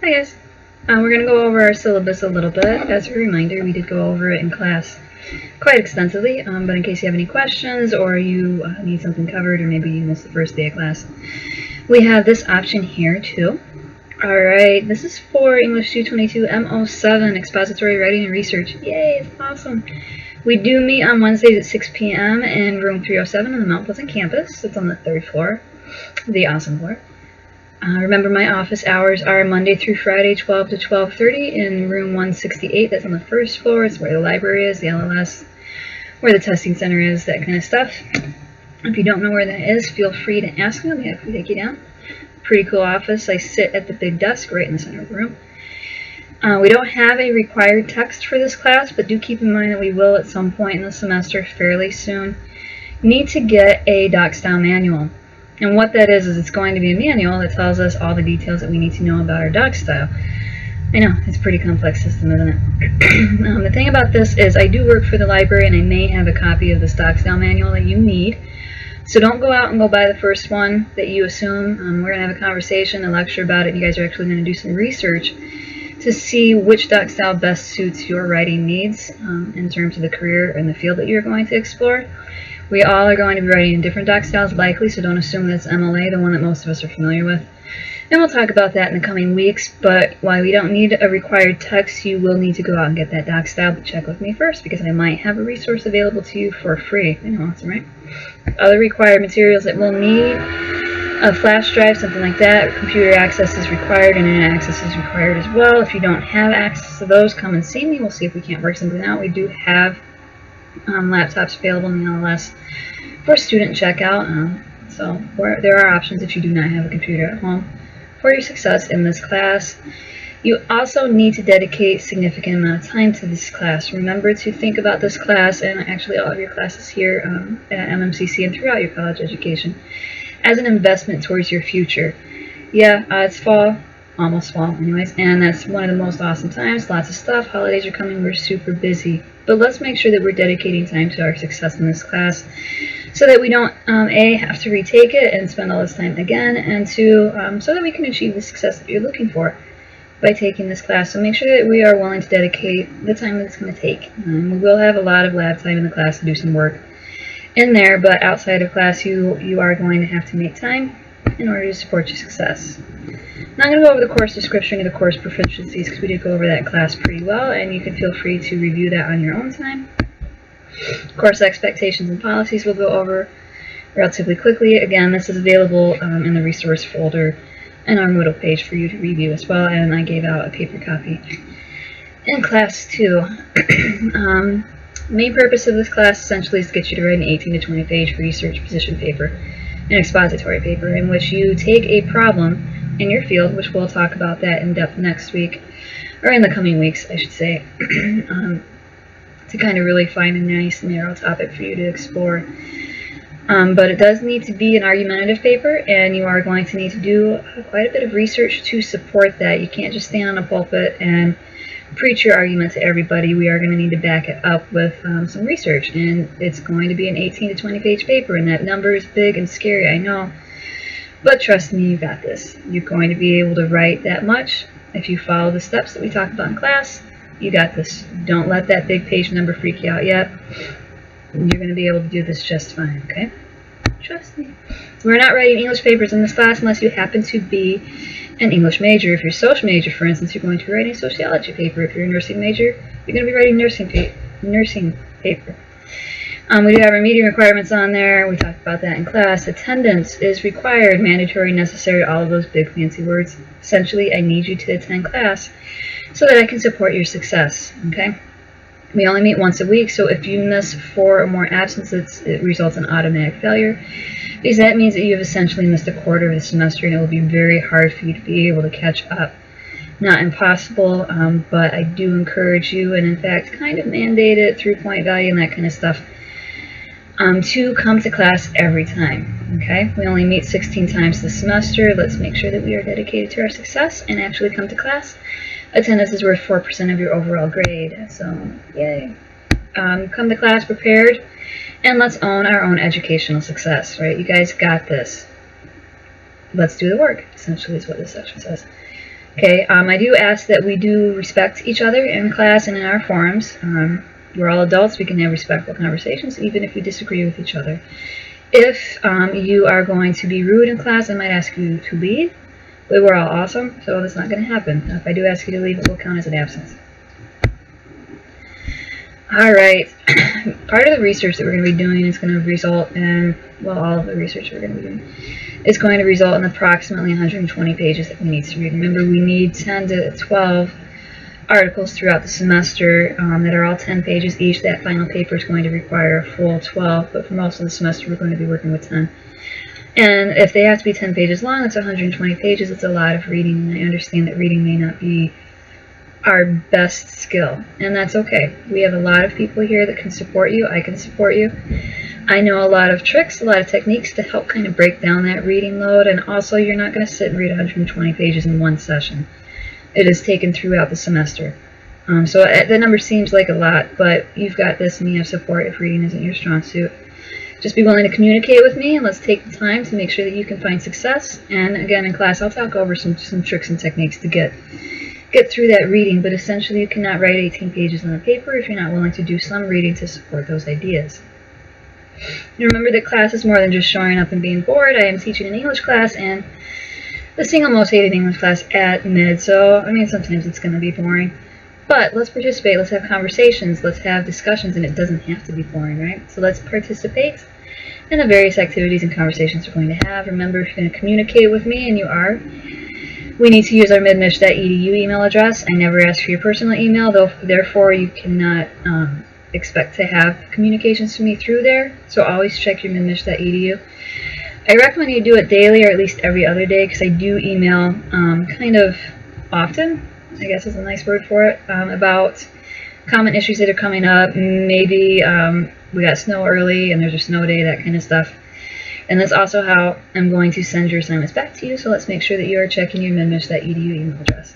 Hi guys. We're going to go over our syllabus a little bit. As a reminder, we did go over it in class quite extensively, but in case you have any questions or you need something covered or maybe you missed the first day of class, we have this option here too. Alright, this is for English 222 MO7, Expository Writing and Research. Yay, it's awesome. We do meet on Wednesdays at 6 p.m. in room 307 on the Mount Pleasant campus. It's on the 3rd floor, the awesome floor. Remember, my office hours are Monday through Friday, 12 to 12:30 in room 168. That's on the 1st floor. It's where the library is, the LLS, where the testing center is, that kind of stuff. If you don't know where that is, feel free to ask me. I'll be happy to take you down. Pretty cool office. I sit at the big desk right in the center of the room. We don't have a required text for this class, but do keep in mind that we will at some point in the semester fairly soon need to get a doc style manual. And what that is it's going to be a manual that tells us all the details that we need to know about our doc style. I know, it's a pretty complex system, isn't it? The thing about this is I do work for the library and I may have a copy of this doc style manual that you need. So don't go out and go buy the first one that you assume. We're going to have a conversation, a lecture about it, and you guys are actually going to do some research to see which doc style best suits your writing needs in terms of the career and the field that you're going to explore. We all are going to be writing in different doc styles likely, so don't assume that it's MLA, the one that most of us are familiar with. And we'll talk about that in the coming weeks, but while we don't need a required text, you will need to go out and get that doc style, but check with me first because I might have a resource available to you for free. I know, awesome, right? Other required materials that we'll need, a flash drive, something like that. Computer access is required, internet access is required as well. If you don't have access to those, come and see me. We'll see if we can't work something out. We do have laptops available in the LLS for student checkout, so there are options if you do not have a computer at home for your success in this class. You also need to dedicate a significant amount of time to this class. Remember to think about this class and actually all of your classes here at MMCC and throughout your college education as an investment towards your future. Yeah, it's fall, almost fall anyways, and that's one of the most awesome times. Lots of stuff, holidays are coming, we're super busy. But let's make sure that we're dedicating time to our success in this class so that we don't, A, have to retake it and spend all this time again, and two, so that we can achieve the success that you're looking for by taking this class. So make sure that we are willing to dedicate the time that it's going to take. We will have a lot of lab time in the class to do some work in there, but outside of class you are going to have to make time in order to support your success. Now I'm going to go over the course description and the course proficiencies because we did go over that class pretty well, and you can feel free to review that on your own time. Course expectations and policies we'll go over relatively quickly. Again, this is available in the resource folder and our Moodle page for you to review as well, and I gave out a paper copy in class too. Main purpose of this class essentially is to get you to write an 18 to 20 page research position paper, an expository paper, in which you take a problem in your field, which we'll talk about that in depth next week, or in the coming weeks I should say, to kind of really find a nice narrow topic for you to explore. But it does need to be an argumentative paper, and you are going to need to do quite a bit of research to support that. You can't just stand on a pulpit and preach your argument to everybody. We are going to need to back it up with some research, and it's going to be an 18 to 20 page paper, and that number is big and scary, I know, but trust me, you got this. You're going to be able to write that much if you follow the steps that we talked about in class. You got this. Don't let that big page number freak you out yet. You're going to be able to do this just fine, okay? Trust me. We're not writing English papers in this class unless you happen to be an English major. If you're a social major, for instance, you're going to be writing a sociology paper. If you're a nursing major, you're going to be writing nursing paper. We do have our meeting requirements on there. We talked about that in class. Attendance is required, mandatory, necessary, all of those big fancy words. Essentially, I need you to attend class so that I can support your success, okay? We only meet once a week, so if you miss 4 or more absences, it results in automatic failure, because that means that you have essentially missed a quarter of the semester, and it will be very hard for you to be able to catch up. Not impossible, but I do encourage you, and in fact kind of mandate it through point value and that kind of stuff, to come to class every time, okay? We only meet 16 times this semester. Let's make sure that we are dedicated to our success and actually come to class. Attendance is worth 4% of your overall grade, so yay. Come to class prepared, and let's own our own educational success, right? You guys got this. Let's do the work, essentially is what this section says. Okay, I do ask that we do respect each other in class and in our forums. We're all adults. We can have respectful conversations, even if we disagree with each other. If you are going to be rude in class, I might ask you to leave. But we're all awesome, so that's not going to happen. If I do ask you to leave, it will count as an absence. Alright, part of the research that we're going to be doing is going to result in, well, all of the research we're going to be doing is going to result in approximately 120 pages that we need to read. Remember, we need 10 to 12 articles throughout the semester that are all 10 pages each. That final paper is going to require a full 12, but for most of the semester we're going to be working with 10. And if they have to be 10 pages long, it's 120 pages. It's a lot of reading, and I understand that reading may not be our best skill, and that's okay. We have a lot of people here that can support you. I can support you. I know a lot of tricks, a lot of techniques to help kind of break down that reading load, and also you're not going to sit and read 120 pages in one session. It is taken throughout the semester. So the number seems like a lot, but you've got this and you have support if reading isn't your strong suit. Just be willing to communicate with me, and let's take the time to make sure that you can find success. And again, in class I'll talk over some tricks and techniques to get through that reading, but essentially you cannot write 18 pages on a paper if you're not willing to do some reading to support those ideas. Remember that class is more than just showing up and being bored. I am teaching an English class, and the single most hated English class at mid, so I mean sometimes it's going to be boring. But let's participate, let's have conversations, let's have discussions, and it doesn't have to be boring, right? So let's participate in the various activities and conversations we're going to have. Remember, if you're going to communicate with me, and you are, we need to use our midmich.edu email address. I never ask for your personal email, though, therefore you cannot expect to have communications to me through there, so always check your midmich.edu. I recommend you do it daily or at least every other day, because I do email kind of often, I guess is a nice word for it, about common issues that are coming up. Maybe we got snow early and there's a snow day, that kind of stuff. And that's also how I'm going to send your assignments back to you, so let's make sure that you are checking your midmich.edu email address.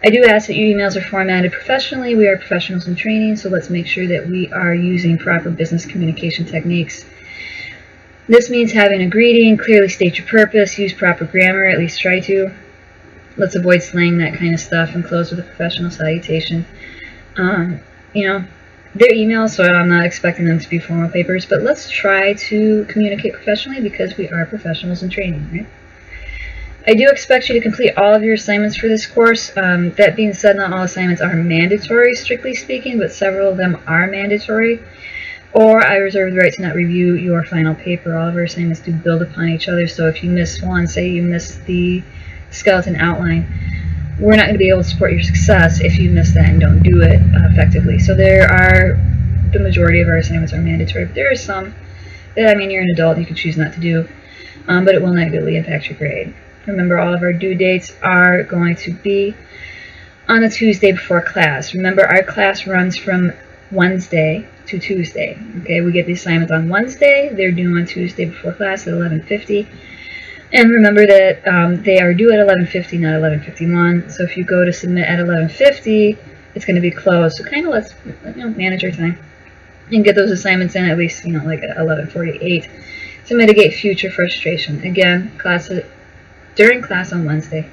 I do ask that your emails are formatted professionally. We are professionals in training, so let's make sure that we are using proper business communication techniques. This means having a greeting, clearly state your purpose, use proper grammar, at least try to. Let's avoid slang, that kind of stuff, and close with a professional salutation. You know, they're emails, so I'm not expecting them to be formal papers, but let's try to communicate professionally because we are professionals in training, right? I do expect you to complete all of your assignments for this course. That being said, not all assignments are mandatory, strictly speaking, but several of them are mandatory. Or I reserve the right to not review your final paper. All of our assignments do build upon each other, so if you miss one, say you miss the skeleton outline, we're not going to be able to support your success if you miss that and don't do it effectively. So the majority of our assignments are mandatory, but there are some that, I mean, you're an adult and you can choose not to do, but it will negatively impact your grade. Remember, all of our due dates are going to be on the Tuesday before class. Remember, our class runs from Wednesday to Tuesday. Okay, we get the assignments on Wednesday, they're due on Tuesday before class at 11:50. And remember that they are due at 11:50, not 11:51. So if you go to submit at 11:50, it's going to be closed. So kind of let's manage our time and get those assignments in at least like at 11:48 to mitigate future frustration. Again, during class on Wednesday,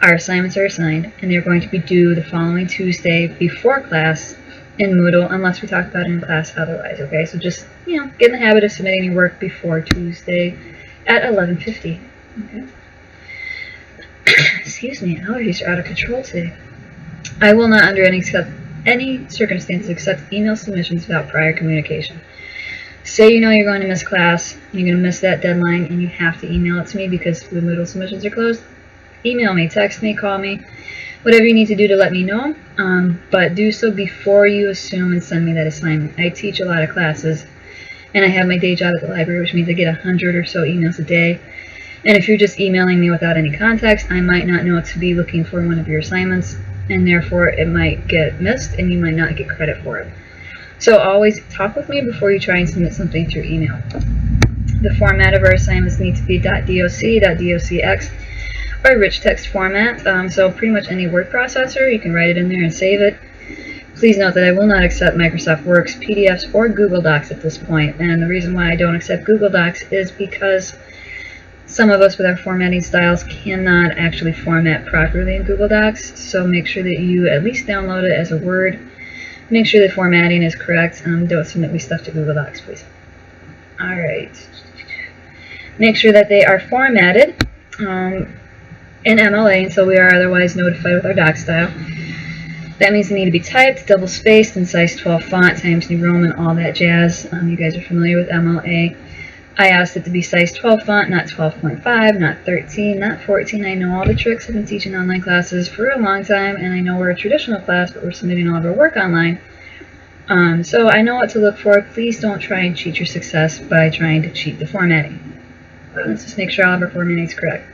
our assignments are assigned, and they're going to be due the following Tuesday before class in Moodle, unless we talk about it in class otherwise. Okay, so just get in the habit of submitting your work before Tuesday at 11:50. Okay. Excuse me, allergies are out of control today. I will not, under any circumstances, accept email submissions without prior communication. Say you're going to miss class, you're going to miss that deadline, and you have to email it to me because the Moodle submissions are closed. Email me, text me, call me, whatever you need to do to let me know, but do so before you assume and send me that assignment. I teach a lot of classes, and I have my day job at the library, which means I get 100 or so emails a day. And if you're just emailing me without any context, I might not know to be looking for one of your assignments, and therefore it might get missed and you might not get credit for it. So always talk with me before you try and submit something through email. The format of our assignments need to be .doc, .docx, or rich text format. So pretty much any word processor, you can write it in there and save it. Please note that I will not accept Microsoft Works, PDFs, or Google Docs at this point. And the reason why I don't accept Google Docs is because Some of us with our formatting styles cannot actually format properly in Google Docs, so make sure that you at least download it as a Word. Make sure the formatting is correct. Don't submit me stuff to Google Docs, please. Alright. Make sure that they are formatted in MLA until we are otherwise notified with our doc style. That means they need to be typed, double-spaced, in size 12 font, Times New Roman, all that jazz. You guys are familiar with MLA. I asked it to be size 12 font, not 12.5, not 13, not 14. I know all the tricks. I've been teaching online classes for a long time, and I know we're a traditional class, but we're submitting all of our work online. So I know what to look for. Please don't try and cheat your success by trying to cheat the formatting. Let's just make sure all of our formatting is correct.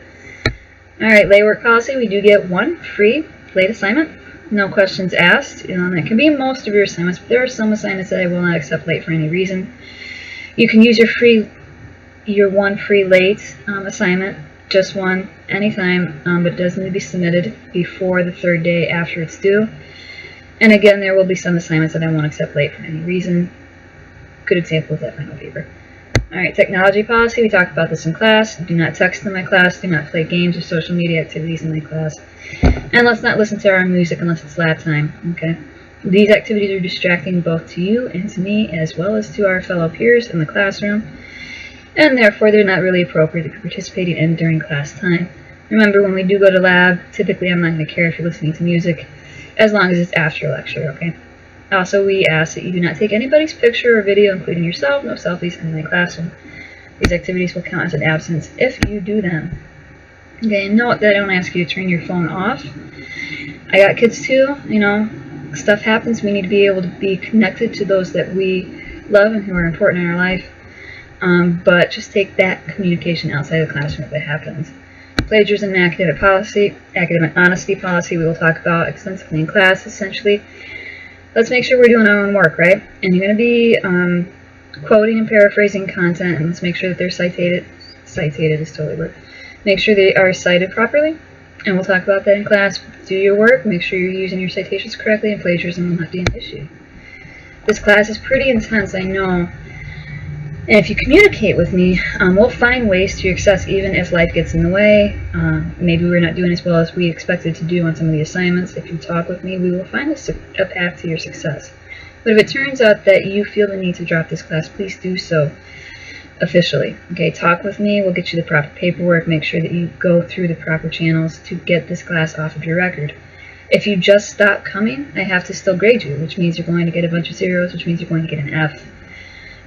Alright, late work policy. We do get one free late assignment. No questions asked. It can be most of your assignments, but there are some assignments that I will not accept late for any reason. You can use your one free late assignment, just one, anytime, but it does need to be submitted before the third day after it's due. And again, there will be some assignments that I won't accept late for any reason. Good example is that final paper. Alright, technology policy. We talked about this in class. Do not text in my class. Do not play games or social media activities in my class. And let's not listen to our music unless it's lab time. Okay? These activities are distracting both to you and to me, as well as to our fellow peers in the classroom. And therefore, they're not really appropriate to be participating in during class time. Remember, when we do go to lab, typically I'm not going to care if you're listening to music, as long as it's after lecture, okay? Also, we ask that you do not take anybody's picture or video, including yourself. No selfies in my classroom. These activities will count as an absence if you do them. Okay, note that I don't ask you to turn your phone off. I got kids too, stuff happens. We need to be able to be connected to those that we love and who are important in our life. But just take that communication outside of the classroom if it happens. Plagiarism and academic policy, academic honesty policy, we will talk about extensively in class, essentially. Let's make sure we're doing our own work, right? And you're going to be quoting and paraphrasing content, and let's make sure that they're cited. Cited is totally word. Make sure they are cited properly, and we'll talk about that in class. Do your work, make sure you're using your citations correctly, and plagiarism will not be an issue. This class is pretty intense, I know. And if you communicate with me, we'll find ways to your success even if life gets in the way. Maybe we're not doing as well as we expected to do on some of the assignments. If you talk with me, we will find a path to your success. But if it turns out that you feel the need to drop this class, please do so officially. Okay, talk with me. We'll get you the proper paperwork. Make sure that you go through the proper channels to get this class off of your record. If you just stop coming, I have to still grade you, which means you're going to get a bunch of zeros, which means you're going to get an F.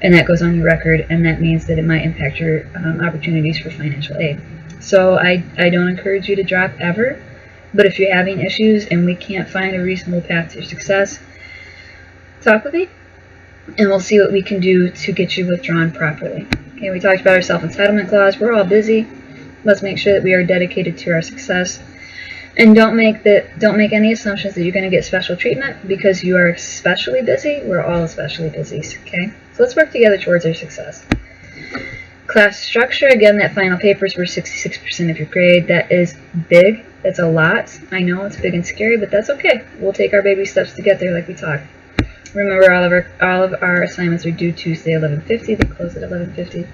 And that goes on your record, and that means that it might impact your opportunities for financial aid. So I don't encourage you to drop ever, but if you're having issues and we can't find a reasonable path to your success, talk with me, and we'll see what we can do to get you withdrawn properly. Okay, we talked about our self-entitlement clause. We're all busy. Let's make sure that we are dedicated to our success. And don't make any assumptions that you're going to get special treatment because you are especially busy. We're all especially busy, okay? So let's work together towards our success. Class structure, again, that final paper is for 66% of your grade. That is big. That's a lot. I know it's big and scary, but that's okay. We'll take our baby steps to get there like we talked. Remember, all of our assignments are due Tuesday, 11:50. They close at 11:50.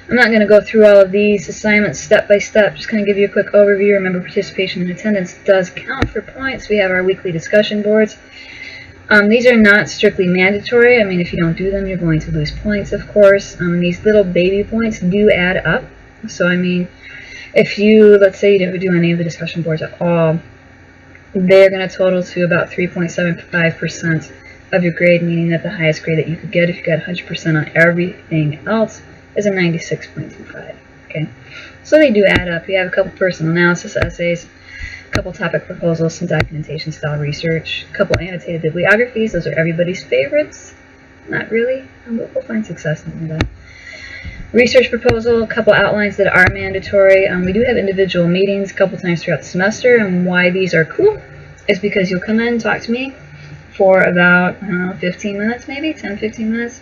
I'm not going to go through all of these assignments step by step. Just going to give you a quick overview. Remember, participation and attendance does count for points. We have our weekly discussion boards. These are not strictly mandatory. I mean, if you don't do them, you're going to lose points, of course. These little baby points do add up. So, I mean, if you, let's say you didn't do any of the discussion boards at all, they're going to total to about 3.75% of your grade, meaning that the highest grade that you could get if you got 100% on everything else is a 96.25. Okay, so they do add up. You have a couple personal analysis essays, a couple topic proposals, some documentation style research, a couple annotated bibliographies. Those are everybody's favorites. Not really, but we'll find success in that. Research proposal, a couple outlines that are mandatory. We do have individual meetings a couple times throughout the semester, and why these are cool is because you'll come in and talk to me for about, 15 minutes maybe, 10-15 minutes.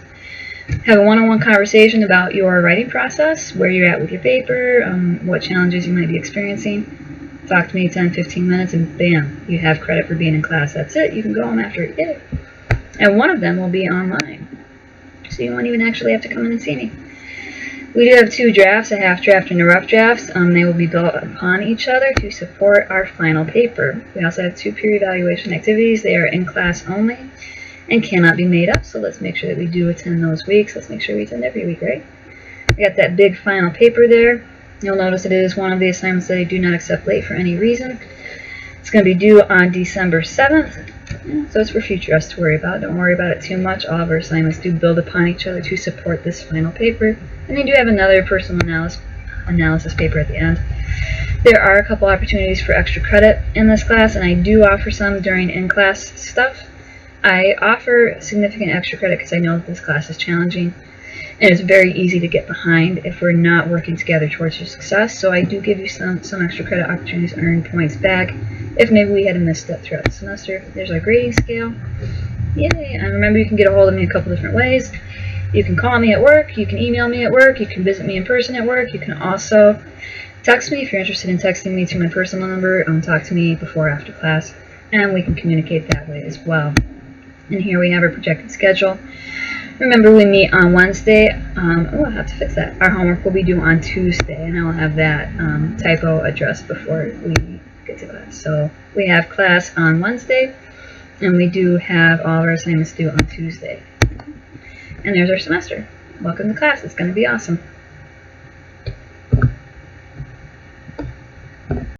Have a one-on-one conversation about your writing process, where you're at with your paper, what challenges you might be experiencing. Talk to me 10-15 minutes and bam, you have credit for being in class. That's it. You can go home after it. Yay. And one of them will be online. So you won't even actually have to come in and see me. We do have two drafts, a half draft and a rough draft. They will be built upon each other to support our final paper. We also have two peer evaluation activities. They are in class only and cannot be made up, so let's make sure that we do attend those weeks. Let's make sure we attend every week, right? We got that big final paper there. You'll notice it is one of the assignments that I do not accept late for any reason. It's going to be due on December 7th. So it's for future us to worry about. Don't worry about it too much. All of our assignments do build upon each other to support this final paper. And they do have another personal analysis paper at the end. There are a couple opportunities for extra credit in this class, and I do offer some during in-class stuff. I offer significant extra credit because I know that this class is challenging, and it's very easy to get behind if we're not working together towards your success. So I do give you some extra credit opportunities to earn points back if maybe we had a misstep throughout the semester. There's our grading scale. Yay! And remember, you can get a hold of me a couple different ways. You can call me at work, you can email me at work, you can visit me in person at work, you can also text me if you're interested in texting me to my personal number, talk to me before or after class, and we can communicate that way as well. And here we have our projected schedule. Remember, we meet on Wednesday. I'll have to fix that. Our homework will be due on Tuesday, and I will have that typo addressed before we get to class. So we have class on Wednesday, and we do have all of our assignments due on Tuesday. And there's our semester. Welcome to class. It's going to be awesome.